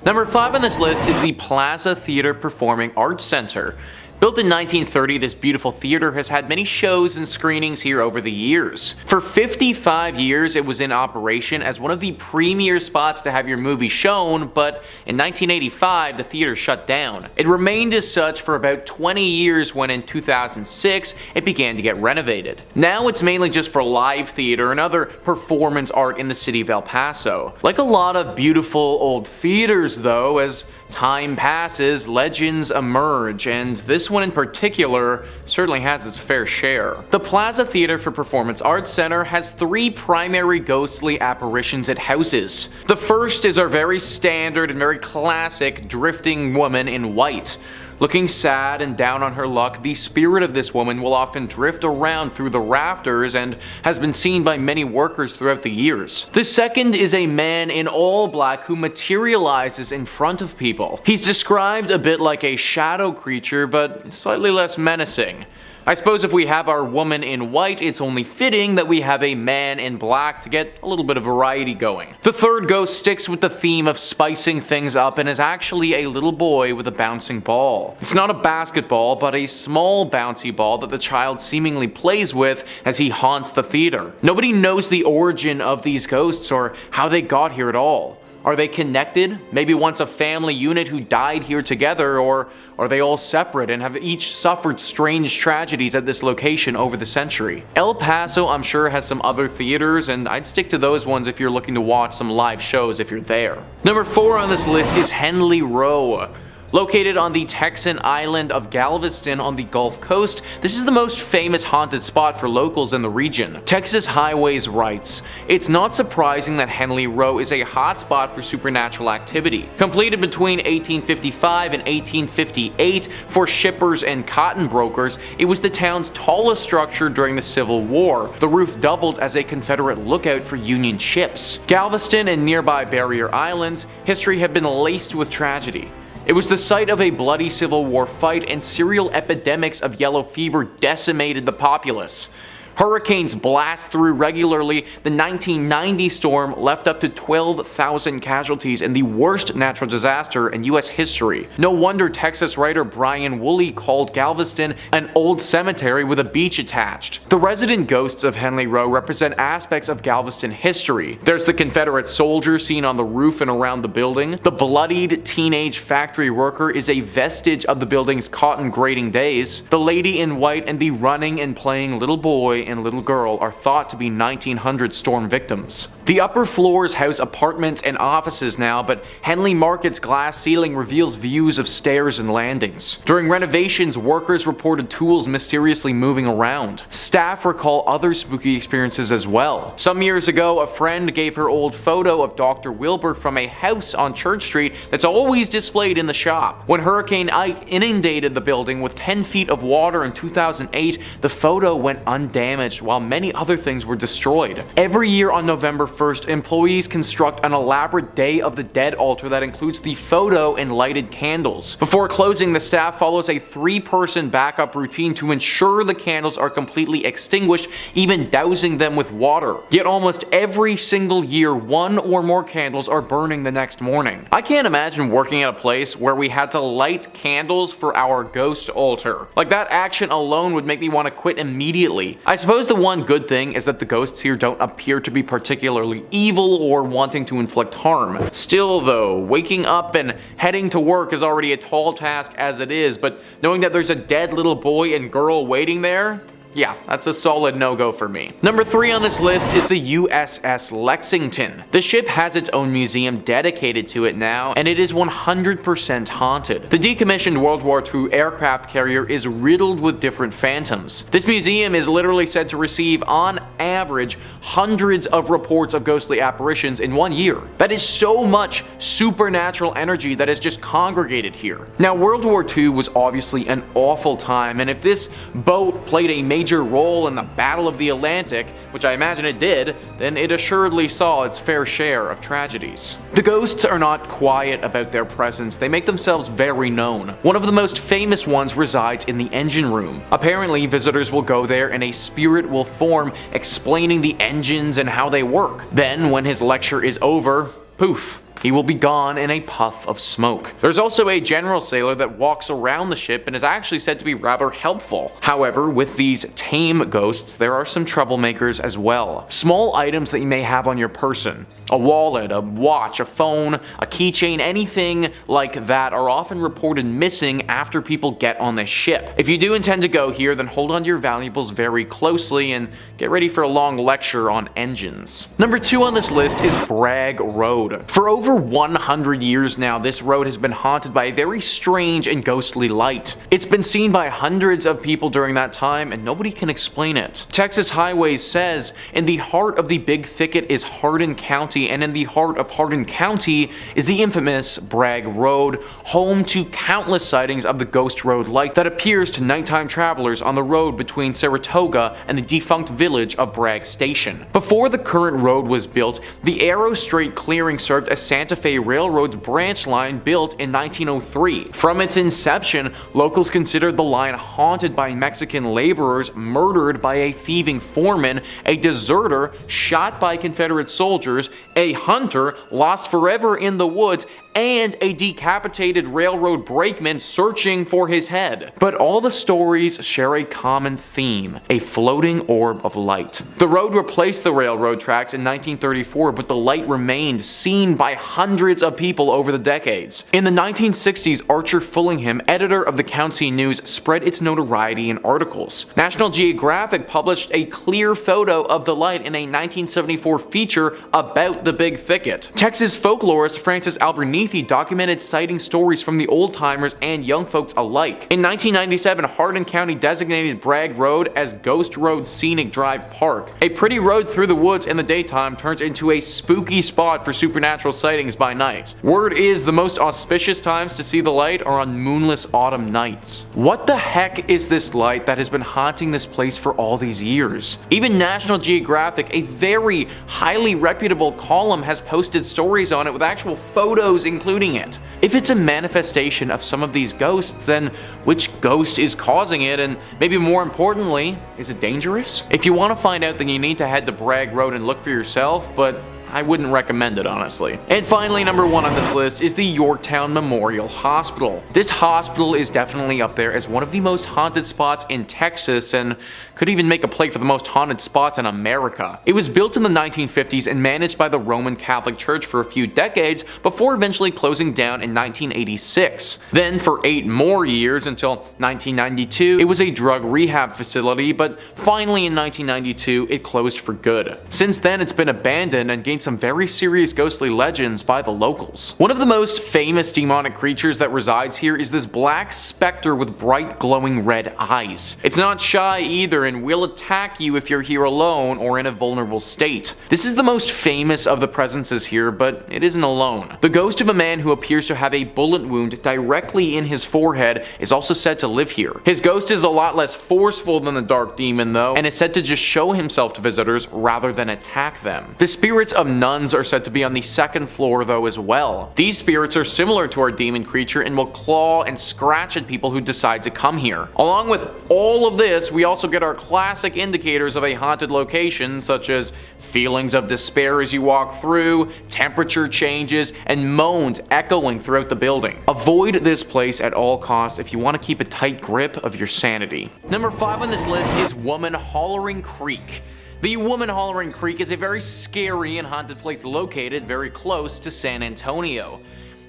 Number 5 on this list is the Plaza Theater Performing Arts Center. Built in 1930, this beautiful theater has had many shows and screenings here over the years. For 55 years, it was in operation as one of the premier spots to have your movie shown, but in 1985, the theater shut down. It remained as such for about 20 years when in 2006, it began to get renovated. Now it's mainly just for live theater and other performance art in the city of El Paso. Like a lot of beautiful old theaters though, as time passes, legends emerge, and this one in particular certainly has its fair share. The Plaza Theater for Performance Arts Center has 3 primary ghostly apparitions it houses. The first is our very standard and very classic drifting woman in white. Looking sad and down on her luck, the spirit of this woman will often drift around through the rafters and has been seen by many workers throughout the years. The second is a man in all black who materializes in front of people. He's described a bit like a shadow creature, but slightly less menacing. I suppose if we have our woman in white, it's only fitting that we have a man in black to get a little bit of variety going. The third ghost sticks with the theme of spicing things up and is actually a little boy with a bouncing ball. It's not a basketball, but a small bouncy ball that the child seemingly plays with as he haunts the theater. Nobody knows the origin of these ghosts or how they got here at all. Are they connected? Maybe once a family unit who died here together, or are they all separate and have each suffered strange tragedies at this location over the century? El Paso, I'm sure, has some other theaters, and I'd stick to those ones if you're looking to watch some live shows if you're there. Number 4 on this list is Henley Row. Located on the Texan island of Galveston on the Gulf Coast, this is the most famous haunted spot for locals in the region. Texas Highways writes, "It's not surprising that Henley Row is a hotspot for supernatural activity. Completed between 1855 and 1858 for shippers and cotton brokers, it was the town's tallest structure during the Civil War. The roof doubled as a Confederate lookout for Union ships. Galveston and nearby barrier islands, history have been laced with tragedy. It was the site of a bloody Civil War fight, and serial epidemics of yellow fever decimated the populace. Hurricanes blast through regularly. The 1990 storm left up to 12,000 casualties in the worst natural disaster in U.S. history. No wonder Texas writer Brian Woolley called Galveston an old cemetery with a beach attached. The resident ghosts of Henley Row represent aspects of Galveston history. There's the Confederate soldier seen on the roof and around the building. The bloodied teenage factory worker is a vestige of the building's cotton grading days. The lady in white and the running and playing little boy and little girl are thought to be 1900 storm victims. The upper floors house apartments and offices now, but Henley Market's glass ceiling reveals views of stairs and landings. During renovations, workers reported tools mysteriously moving around. Staff recall other spooky experiences as well. Some years ago, a friend gave her old photo of Dr. Wilbur from a house on Church Street that's always displayed in the shop. When Hurricane Ike inundated the building with 10 feet of water in 2008, the photo went undamaged while many other things were destroyed. Every year on November 1st, employees construct an elaborate Day of the Dead altar that includes the photo and lighted candles. Before closing, the staff follows a 3-person backup routine to ensure the candles are completely extinguished, even dousing them with water. Yet almost every single year, 1 or more candles are burning the next morning. I can't imagine working at a place where we had to light candles for our ghost altar. Like, that action alone would make me want to quit immediately. I suppose the one good thing is that the ghosts here don't appear to be particularly evil or wanting to inflict harm. Still though, waking up and heading to work is already a tall task as it is, but knowing that there's a dead little boy and girl waiting there, yeah, that's a solid no-go for me. Number 3 on this list is the USS Lexington. The ship has its own museum dedicated to it now, and it is 100% haunted. The decommissioned World War II aircraft carrier is riddled with different phantoms. This museum is literally said to receive, on average, hundreds of reports of ghostly apparitions in 1 year. That is so much supernatural energy that has just congregated here. Now, World War II was obviously an awful time, and if this boat played a major role in the Battle of the Atlantic, which I imagine it did, then it assuredly saw its fair share of tragedies. The ghosts are not quiet about their presence, they make themselves very known. One of the most famous ones resides in the engine room. Apparently, visitors will go there and a spirit will form explaining the engines and how they work. Then, when his lecture is over, poof, He will be gone in a puff of smoke. There's also a general sailor that walks around the ship and is actually said to be rather helpful. However, with these tame ghosts, there are some troublemakers as well. Small items that you may have on your person, a wallet, a watch, a phone, a keychain, anything like that are often reported missing after people get on the ship. If you do intend to go here, then hold on to your valuables very closely and get ready for a long lecture on engines. Number 2 on this list is Bragg Road. For over 100 years now, this road has been haunted by a very strange and ghostly light. It's been seen by hundreds of people during that time and nobody can explain it. Texas Highways says, in the heart of the Big Thicket is Hardin County, and in the heart of Hardin County is the infamous Bragg Road, home to countless sightings of the ghost road light that appears to nighttime travelers on the road between Saratoga and the defunct village of Bragg Station. Before the current road was built, the Arrow Strait clearing served as Santa Fe Railroad's branch line built in 1903. From its inception, locals considered the line haunted by Mexican laborers murdered by a thieving foreman, a deserter shot by Confederate soldiers, a hunter lost forever in the woods, and a decapitated railroad brakeman searching for his head. But all the stories share a common theme, a floating orb of light. The road replaced the railroad tracks in 1934, but the light remained, seen by hundreds of people over the decades. In the 1960s, Archer Fullingham, editor of the County News, spread its notoriety in articles. National Geographic published a clear photo of the light in a 1974 feature about the Big Thicket. Texas folklorist Francis Albernithi documented sighting stories from the old-timers and young folks alike. In 1997, Hardin County designated Bragg Road as Ghost Road Scenic Drive Park. A pretty road through the woods in the daytime turns into a spooky spot for supernatural sightings by night. Word is the most auspicious times to see the light are on moonless autumn nights. What the heck is this light that has been haunting this place for all these years? Even National Geographic, a very highly reputable column, has posted stories on it with actual photos including it. If it's a manifestation of some of these ghosts, then which ghost is causing it, and maybe more importantly, is it dangerous? If you want to find out, then you need to head to Bragg Road and look for yourself, but I wouldn't recommend it, honestly. And finally, number 1 on this list is the Yorktown Memorial Hospital. This hospital is definitely up there as one of the most haunted spots in Texas and could even make a play for the most haunted spots in America. It was built in the 1950s and managed by the Roman Catholic Church for a few decades before eventually closing down in 1986. Then for 8 more years until 1992, it was a drug rehab facility, but finally in 1992, it closed for good. Since then, it's been abandoned and gained some very serious ghostly legends by the locals. One of the most famous demonic creatures that resides here is this black specter with bright glowing red eyes. It's not shy either and will attack you if you're here alone or in a vulnerable state. This is the most famous of the presences here, but it isn't alone. The ghost of a man who appears to have a bullet wound directly in his forehead is also said to live here. His ghost is a lot less forceful than the dark demon though, and is said to just show himself to visitors rather than attack them. The spirits of nuns are said to be on the 2nd floor though as well. These spirits are similar to our demon creature and will claw and scratch at people who decide to come here. Along with all of this, we also get our classic indicators of a haunted location, such as feelings of despair as you walk through, temperature changes, and moans echoing throughout the building. Avoid this place at all costs if you want to keep a tight grip of your sanity. Number 5 on this list is Woman Hollering Creek. The Woman Hollering Creek is a very scary and haunted place located very close to San Antonio.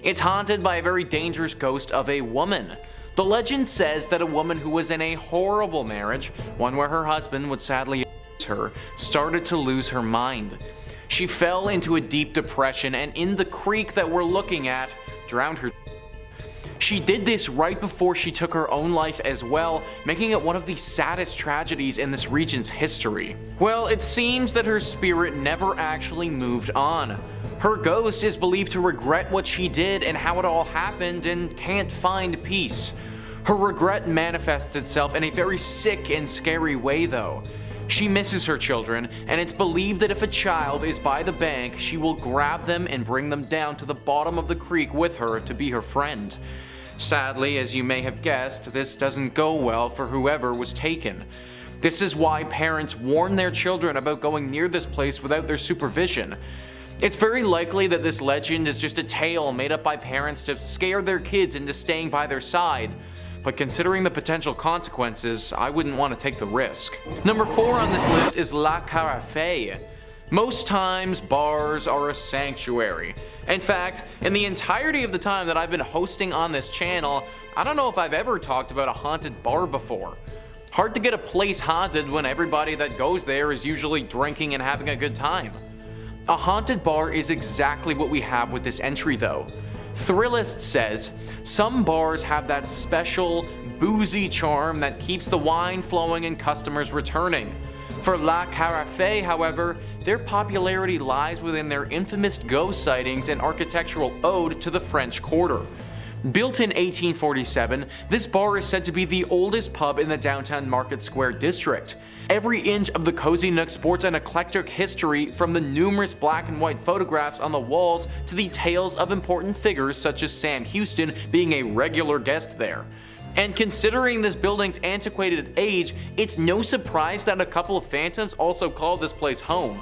It's haunted by a very dangerous ghost of a woman. The legend says that a woman who was in a horrible marriage, one where her husband would sadly abuse her, started to lose her mind. She fell into a deep depression and in the creek that we're looking at, drowned her. She did this right before she took her own life as well, making it one of the saddest tragedies in this region's history. Well, it seems that her spirit never actually moved on. Her ghost is believed to regret what she did and how it all happened and can't find peace. Her regret manifests itself in a very sick and scary way though. She misses her children, and it's believed that if a child is by the bank, she will grab them and bring them down to the bottom of the creek with her to be her friend. Sadly, as you may have guessed, this doesn't go well for whoever was taken. This is why parents warn their children about going near this place without their supervision. It's very likely that this legend is just a tale made up by parents to scare their kids into staying by their side, but considering the potential consequences, I wouldn't want to take the risk. Number 4 on this list is La Carafe. Most times, bars are a sanctuary. In fact, in the entirety of the time that I've been hosting on this channel, I don't know if I've ever talked about a haunted bar before. Hard to get a place haunted when everybody that goes there is usually drinking and having a good time. A haunted bar is exactly what we have with this entry though. Thrillist says, some bars have that special, boozy charm that keeps the wine flowing and customers returning. For La Carafe, however, their popularity lies within their infamous ghost sightings and architectural ode to the French Quarter. Built in 1847, this bar is said to be the oldest pub in the downtown Market Square district. Every inch of the cozy nook sports an eclectic history, from the numerous black and white photographs on the walls to the tales of important figures such as Sam Houston being a regular guest there. And considering this building's antiquated age, it's no surprise that a couple of phantoms also call this place home.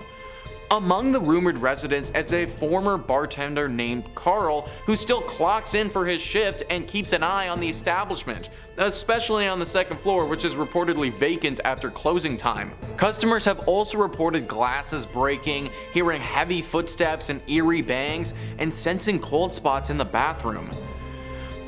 Among the rumored residents is a former bartender named Carl, who still clocks in for his shift and keeps an eye on the establishment, especially on the second floor, which is reportedly vacant after closing time. Customers have also reported glasses breaking, hearing heavy footsteps and eerie bangs, and sensing cold spots in the bathroom.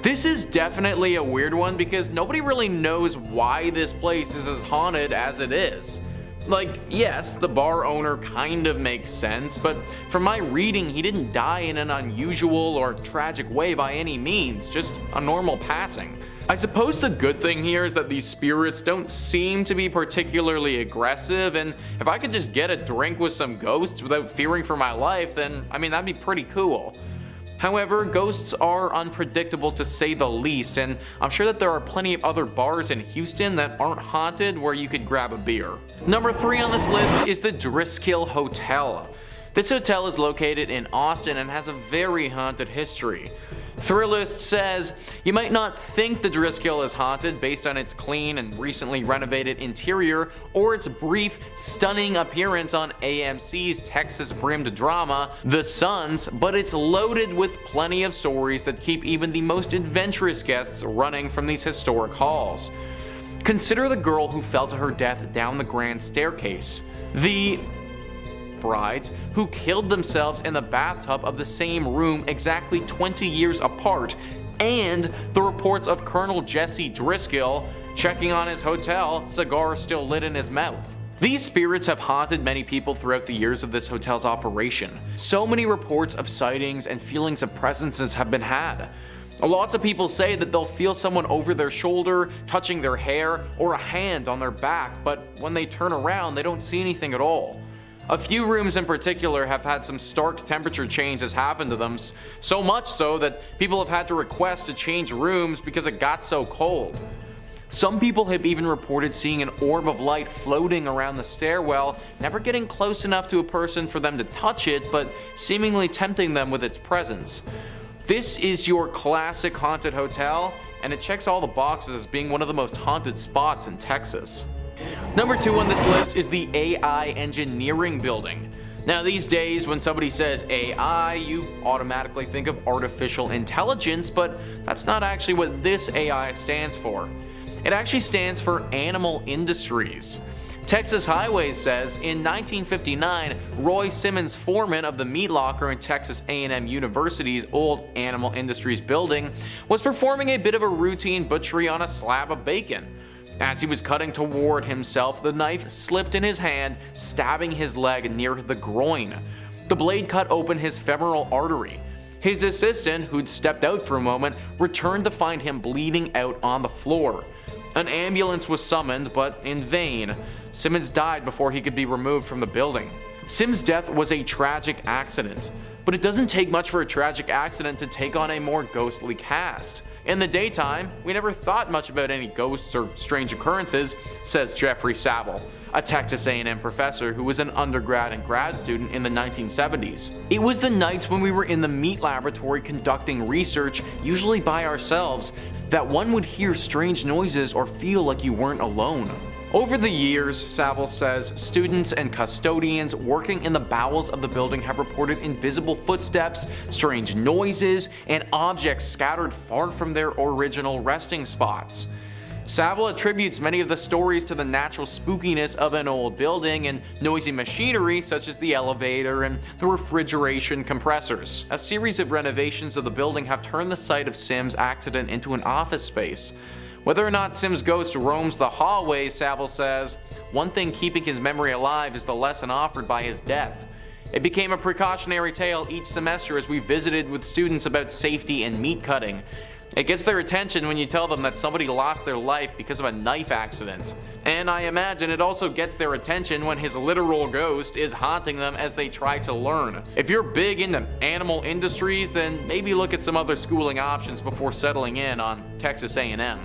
This is definitely a weird one because nobody really knows why this place is as haunted as it is. Like, yes, the bar owner kind of makes sense, but from my reading, he didn't die in an unusual or tragic way by any means, just a normal passing. I suppose the good thing here is that these spirits don't seem to be particularly aggressive, and if I could just get a drink with some ghosts without fearing for my life, then I mean that'd be pretty cool. However, ghosts are unpredictable to say the least, and I'm sure that there are plenty of other bars in Houston that aren't haunted where you could grab a beer. Number 3 on this list is the Driskill Hotel. This hotel is located in Austin and has a very haunted history. Thrillist says, you might not think the Driskill is haunted based on its clean and recently renovated interior or its brief, stunning appearance on AMC's Texas-brimmed drama, The Sons, but it's loaded with plenty of stories that keep even the most adventurous guests running from these historic halls. Consider the girl who fell to her death down the grand staircase, the brides who killed themselves in the bathtub of the same room exactly 20 years apart, and the reports of Colonel Jesse Driskill checking on his hotel, cigar still lit in his mouth. These spirits have haunted many people throughout the years of this hotel's operation. So many reports of sightings and feelings of presences have been had. Lots of people say that they'll feel someone over their shoulder, touching their hair, or a hand on their back, but when they turn around, they don't see anything at all. A few rooms in particular have had some stark temperature changes happen to them, so much so that people have had to request to change rooms because it got so cold. Some people have even reported seeing an orb of light floating around the stairwell, never getting close enough to a person for them to touch it, but seemingly tempting them with its presence. This is your classic haunted hotel, and it checks all the boxes as being one of the most haunted spots in Texas. Number 2 on this list is the AI Engineering Building. Now these days when somebody says AI, you automatically think of artificial intelligence, but that's not actually what this AI stands for. It actually stands for Animal Industries. Texas Highways says in 1959, Roy Simmons, foreman of the meat locker in Texas A&M University's old Animal Industries building, was performing a bit of a routine butchery on a slab of bacon. As he was cutting toward himself, the knife slipped in his hand, stabbing his leg near the groin. The blade cut open his femoral artery. His assistant, who'd stepped out for a moment, returned to find him bleeding out on the floor. An ambulance was summoned, but in vain. Simmons died before he could be removed from the building. Sims' death was a tragic accident, but it doesn't take much for a tragic accident to take on a more ghostly cast. In the daytime, we never thought much about any ghosts or strange occurrences, says Jeffrey Saville, a Texas A&M professor who was an undergrad and grad student in the 1970s. It was the nights when we were in the meat laboratory conducting research, usually by ourselves, that one would hear strange noises or feel like you weren't alone. Over the years, Saville says, students and custodians working in the bowels of the building have reported invisible footsteps, strange noises, and objects scattered far from their original resting spots. Saville attributes many of the stories to the natural spookiness of an old building and noisy machinery such as the elevator and the refrigeration compressors. A series of renovations of the building have turned the site of Sim's accident into an office space. Whether or not Sim's ghost roams the hallways, Saville says, one thing keeping his memory alive is the lesson offered by his death. It became a precautionary tale each semester as we visited with students about safety and meat cutting. It gets their attention when you tell them that somebody lost their life because of a knife accident. And I imagine it also gets their attention when his literal ghost is haunting them as they try to learn. If you're big into animal industries, then maybe look at some other schooling options before settling in on Texas A&M.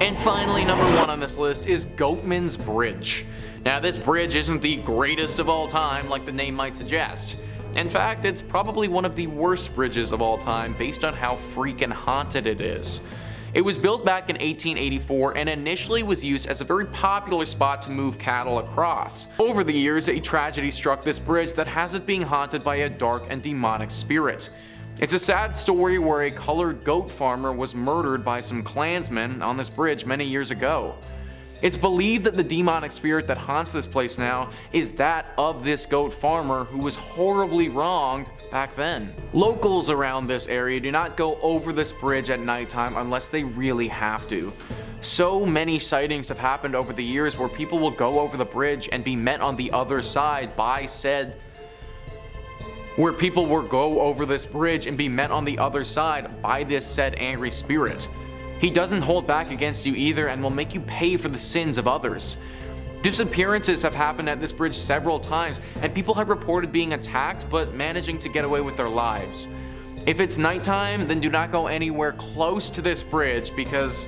And finally, number 1 on this list is Goatman's Bridge. Now, this bridge isn't the greatest of all time like the name might suggest. In fact, it's probably one of the worst bridges of all time based on how freaking haunted it is. It was built back in 1884 and initially was used as a very popular spot to move cattle across. Over the years, a tragedy struck this bridge that has it being haunted by a dark and demonic spirit. It's a sad story where a colored goat farmer was murdered by some Klansmen on this bridge many years ago. It's believed that the demonic spirit that haunts this place now is that of this goat farmer who was horribly wronged back then. Locals around this area do not go over this bridge at nighttime unless they really have to. So many sightings have happened over the years where people will go over the bridge and be met on the other side by said this said angry spirit. He doesn't hold back against you either and will make you pay for the sins of others. Disappearances have happened at this bridge several times, and people have reported being attacked but managing to get away with their lives. If it's nighttime, then do not go anywhere close to this bridge because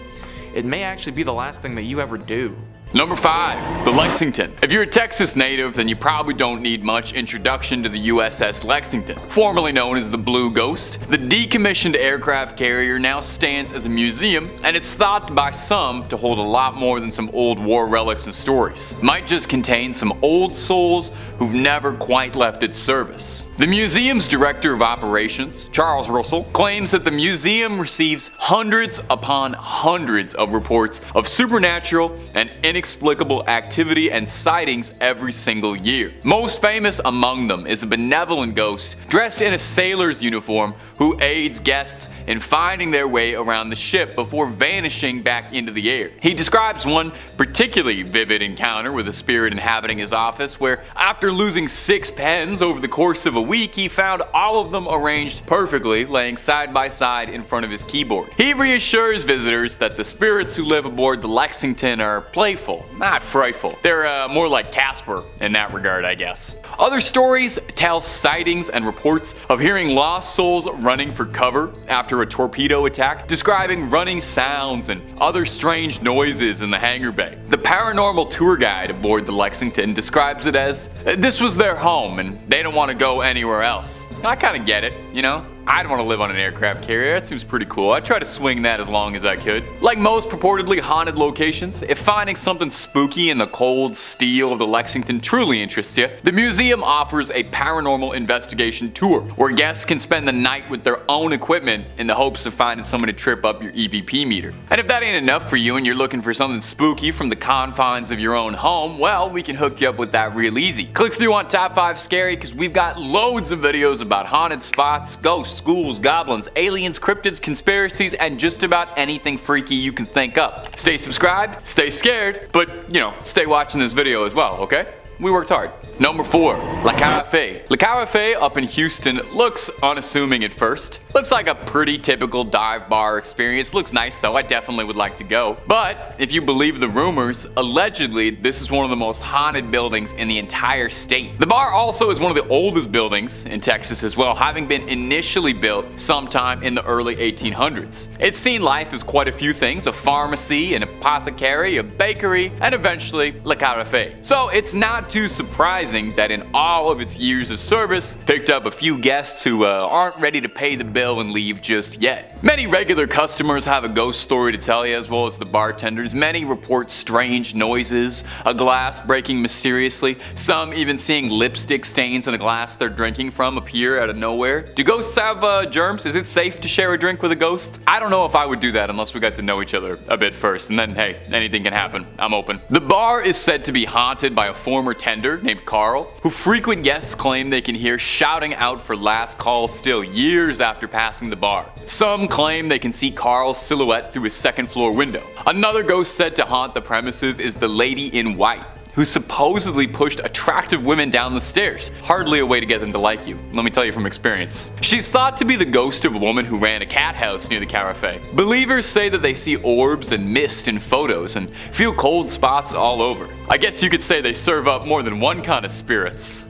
it may actually be the last thing that you ever do. Number 5. The Lexington. If you're a Texas native, then you probably don't need much introduction to the USS Lexington. Formerly known as the Blue Ghost, the decommissioned aircraft carrier now stands as a museum, and it's thought by some to hold a lot more than some old war relics and stories. It might just contain some old souls who've never quite left its service. The museum's director of operations, Charles Russell, claims that the museum receives hundreds upon hundreds of reports of supernatural and inexplicable activity and sightings every single year. Most famous among them is a benevolent ghost dressed in a sailor's uniform who aids guests in finding their way around the ship before vanishing back into the air. He describes one particularly vivid encounter with a spirit inhabiting his office where, after losing 6 pens over the course of a week, he found all of them arranged perfectly, laying side by side in front of his keyboard. He reassures visitors that the spirits who live aboard the Lexington are playful, not frightful. They're more like Casper in that regard, I guess. Other stories tell sightings and reports of hearing lost souls running for cover after a torpedo attack, describing running sounds and other strange noises in the hangar bay. The paranormal tour guide aboard the Lexington describes it as, this was their home and they don't want to go anywhere else. I kind of get it, you know? I'd want to live on an aircraft carrier, that seems pretty cool. I'd try to swing that as long as I could. Like most purportedly haunted locations, if finding something spooky in the cold steel of the Lexington truly interests you, the museum offers a paranormal investigation tour, where guests can spend the night with their own equipment in the hopes of finding someone to trip up your EVP meter. And if that ain't enough for you and you're looking for something spooky from the confines of your own home, well, we can hook you up with that real easy. Click through on Top 5 Scary because we've got loads of videos about haunted spots, ghosts, ghouls, goblins, aliens, cryptids, conspiracies, and just about anything freaky you can think up. Stay subscribed, stay scared, but, you know, stay watching this video as well, okay? We worked hard. Number 4. Le Carafe. Le Carafe up in Houston looks unassuming at first. Looks like a pretty typical dive bar experience. Looks nice though, I definitely would like to go. But if you believe the rumors, allegedly this is one of the most haunted buildings in the entire state. The bar also is one of the oldest buildings in Texas as well, having been initially built sometime in the early 1800s. It's seen life as quite a few things: a pharmacy, an apothecary, a bakery, and eventually Le Carafe. So it's not not too surprising that in all of its years of service, picked up a few guests who aren't ready to pay the bill and leave just yet. Many regular customers have a ghost story to tell you, as well as the bartenders. Many report strange noises, a glass breaking mysteriously, some even seeing lipstick stains on a glass they're drinking from appear out of nowhere. Do ghosts have germs? Is it safe to share a drink with a ghost? I don't know if I would do that unless we got to know each other a bit first, and then hey, anything can happen. I'm open. The bar is said to be haunted by a former tender named Carl, who frequent guests claim they can hear shouting out for last call still years after passing the bar. Some claim they can see Carl's silhouette through a second-floor window. Another ghost said to haunt the premises is the Lady in White, who supposedly pushed attractive women down the stairs. Hardly a way to get them to like you, let me tell you from experience. She's thought to be the ghost of a woman who ran a cat house near the cafe. Believers say that they see orbs and mist in photos and feel cold spots all over. I guess you could say they serve up more than one kind of spirits.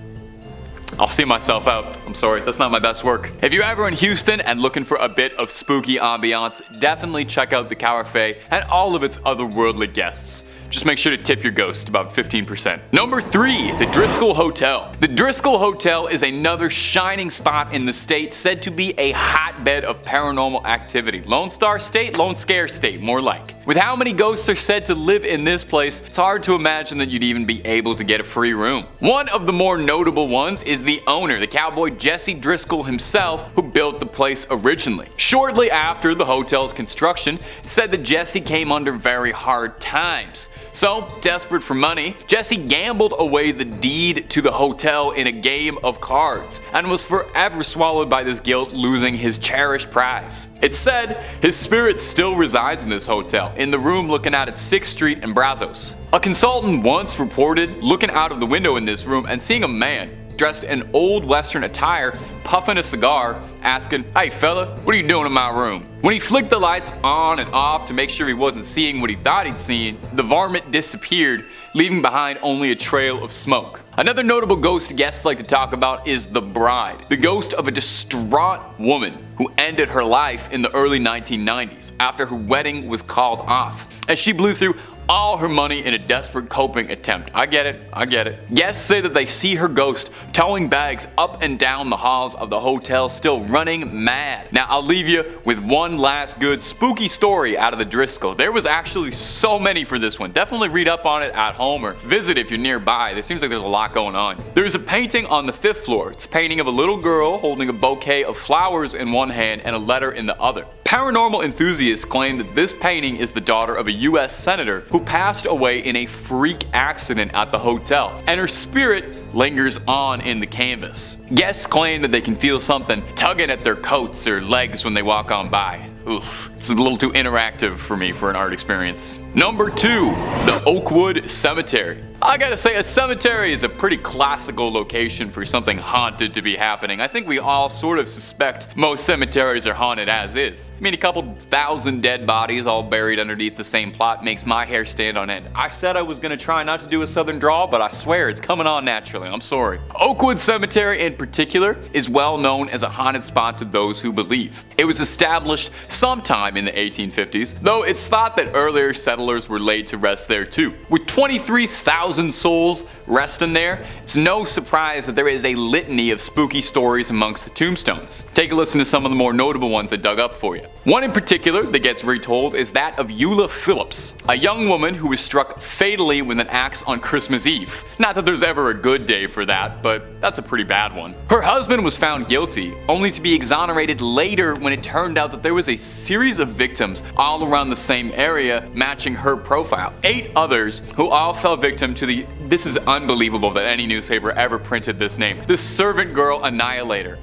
I'll see myself out. I'm sorry, that's not my best work. If you're ever in Houston and looking for a bit of spooky ambiance, definitely check out the cafe and all of its otherworldly guests. Just make sure to tip your ghost about 15%. Number 3, the Driscoll Hotel. The Driscoll Hotel is another shining spot in the state, said to be a hotbed of paranormal activity. Lone Star State, Lone Scare State, more like. With how many ghosts are said to live in this place, it's hard to imagine that you'd even be able to get a free room. One of the more notable ones is the owner, the cowboy Jesse Driscoll himself, who built the place originally. Shortly after the hotel's construction, it's said that Jesse came under very hard times. So, desperate for money, Jesse gambled away the deed to the hotel in a game of cards, and was forever swallowed by this guilt, losing his cherished prize. It's said his spirit still resides in this hotel, in the room looking out at 6th Street and Brazos. A consultant once reported looking out of the window in this room and seeing a man dressed in old western attire, puffing a cigar, asking, "Hey fella, what are you doing in my room?" When he flicked the lights on and off to make sure he wasn't seeing what he thought he'd seen, the varmint disappeared, leaving behind only a trail of smoke. Another notable ghost guests like to talk about is the Bride, the ghost of a distraught woman who ended her life in the early 1990s after her wedding was called off, as she blew through all her money in a desperate coping attempt. I get it. Guests say that they see her ghost towing bags up and down the halls of the hotel, still running mad. Now I'll leave you with one last good spooky story out of the Driscoll. There was actually so many for this one. Definitely read up on it at home or visit if you're nearby. It seems like there's a lot going on. There's a painting on the 5th floor. It's a painting of a little girl holding a bouquet of flowers in one hand and a letter in the other. Paranormal enthusiasts claim that this painting is the daughter of a US senator who passed away in a freak accident at the hotel, and her spirit lingers on in the canvas. Guests claim that they can feel something tugging at their coats or legs when they walk on by. Oof, it's a little too interactive for me for an art experience. Number 2, the Oakwood Cemetery. I gotta say, a cemetery is a pretty classical location for something haunted to be happening. I think we all sort of suspect most cemeteries are haunted as is. I mean, a couple thousand dead bodies all buried underneath the same plot makes my hair stand on end. I said I was gonna try not to do a southern drawl, but I swear it's coming on naturally. I'm sorry. Oakwood Cemetery in particular is well known as a haunted spot to those who believe. It was established sometime in the 1850s, though it's thought that earlier settlers were laid to rest there too. With 23,000 souls resting there, it's no surprise that there is a litany of spooky stories amongst the tombstones. Take a listen to some of the more notable ones I dug up for you. One in particular that gets retold is that of Eula Phillips, a young woman who was struck fatally with an axe on Christmas Eve. Not that there's ever a good day for that, but that's a pretty bad one. Her husband was found guilty, only to be exonerated later when it turned out that there was a series of victims all around the same area matching her profile. 8 others who all fell victim to this is unbelievable that any newspaper ever printed this name, the Servant Girl Annihilator.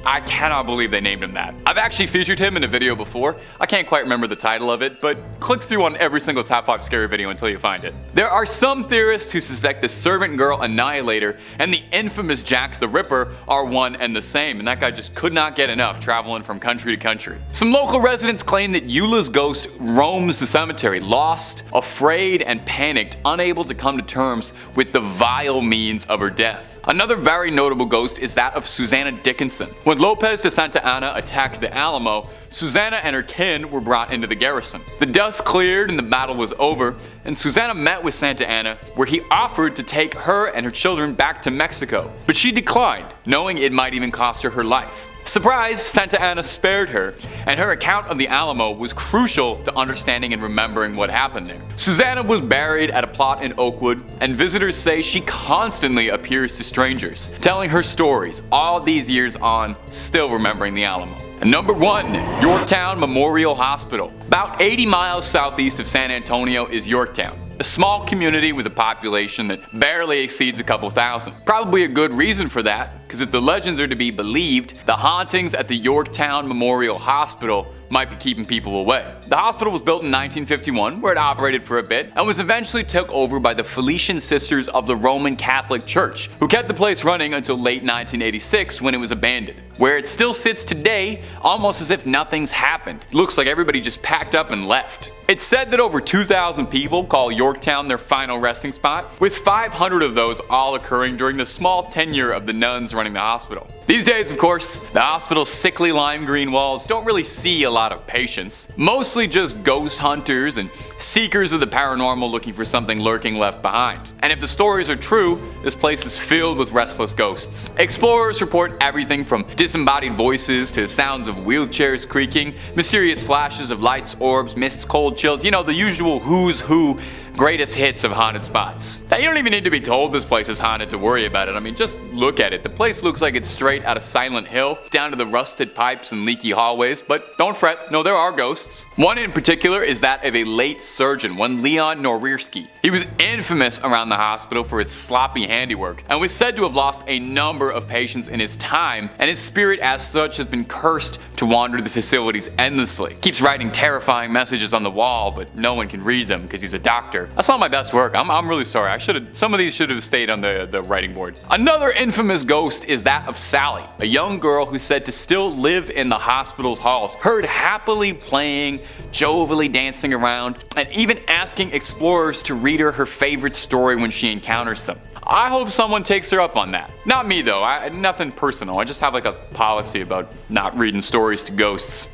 I cannot believe they named him that. I've actually featured him in a video before. I can't quite remember the title of it, but click through on every single top 5 scary video until you find it. There are some theorists who suspect the Servant Girl Annihilator and the infamous Jack the Ripper are one and the same, and that guy just could not get enough traveling from country to country. Some local residents claim that Eula's ghost roams the cemetery, lost, afraid, and panicked, unable to come to terms with the vile means of her death. Another very notable ghost is that of Susanna Dickinson. When Lopez de Santa Anna attacked the Alamo, Susanna and her kin were brought into the garrison. The dust cleared and the battle was over, and Susanna met with Santa Anna, where he offered to take her and her children back to Mexico, but she declined, knowing it might even cost her her life. Surprised, Santa Anna spared her, and her account of the Alamo was crucial to understanding and remembering what happened there. Susanna was buried at a plot in Oakwood, and visitors say she constantly appears to strangers, telling her stories all these years on, still remembering the Alamo. And number 1, Yorktown Memorial Hospital. About 80 miles southeast of San Antonio is Yorktown, a small community with a population that barely exceeds a couple thousand. Probably a good reason for that, because if the legends are to be believed, the hauntings at the Yorktown Memorial Hospital might be keeping people away. The hospital was built in 1951, where it operated for a bit, and was eventually took over by the Felician Sisters of the Roman Catholic Church, who kept the place running until late 1986 when it was abandoned, where it still sits today, almost as if nothing's happened. It looks like everybody just packed up and left. It's said that over 2,000 people call Yorktown their final resting spot, with 500 of those all occurring during the small tenure of the nuns running the hospital. These days, of course, the hospital's sickly lime green walls don't really see a lot of patients. Mostly just ghost hunters and seekers of the paranormal looking for something lurking left behind. And if the stories are true, this place is filled with restless ghosts. Explorers report everything from disembodied voices to sounds of wheelchairs creaking, mysterious flashes of lights, orbs, mists, cold chills, you know, the usual who's who greatest hits of haunted spots. Now, you don't even need to be told this place is haunted to worry about it. I mean, just look at it. The place looks like it's straight out of Silent Hill, down to the rusted pipes and leaky hallways, but don't fret, no, there are ghosts. One in particular is that of a late surgeon, one Leon Norirski. He was infamous around the hospital for his sloppy handiwork, and was said to have lost a number of patients in his time, and his spirit as such has been cursed to wander the facilities endlessly. Keeps writing terrifying messages on the wall, but no one can read them because he's a doctor. That's not my best work. I'm really sorry. Some of these should have stayed on the writing board. Another infamous ghost is that of Sally, a young girl who's said to still live in the hospital's halls, heard happily playing, jovially dancing around, and even asking explorers to read her favorite story when she encounters them. I hope someone takes her up on that. Not me though, nothing personal. I just have like a policy about not reading stories to ghosts.